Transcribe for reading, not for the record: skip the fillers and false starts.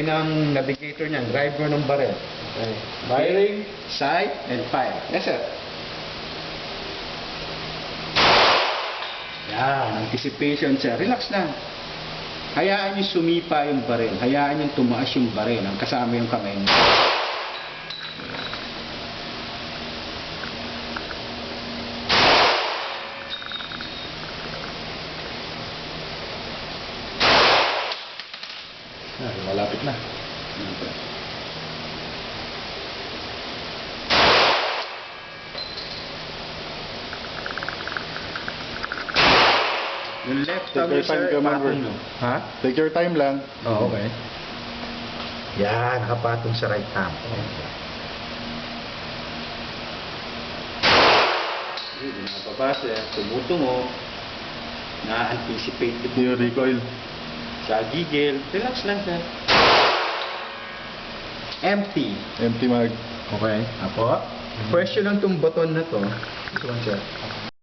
ng navigator niyan, driver ng barrel. Okay. Firing, sight, and fire. Yes, sir. Yan, anticipation, sir. Relax lang. Hayaan niyo sumipa yung barrel. Hayaan niyo tumaas yung barrel. Ang kasama yung kamay niyo. Malapit na. Yung left Take thumb your niyo, time, sir, Commander. patong mo. Ha? Take your time lang. Oh, okay. Yan, nakapatong sa right thumb. Binababasa, tumutungo, na-anticipate Yung recoil. sa gigil. Relax lang, sir. Empty. Empty mag. Okay. Apo. Question lang tong button na to. This one, sir.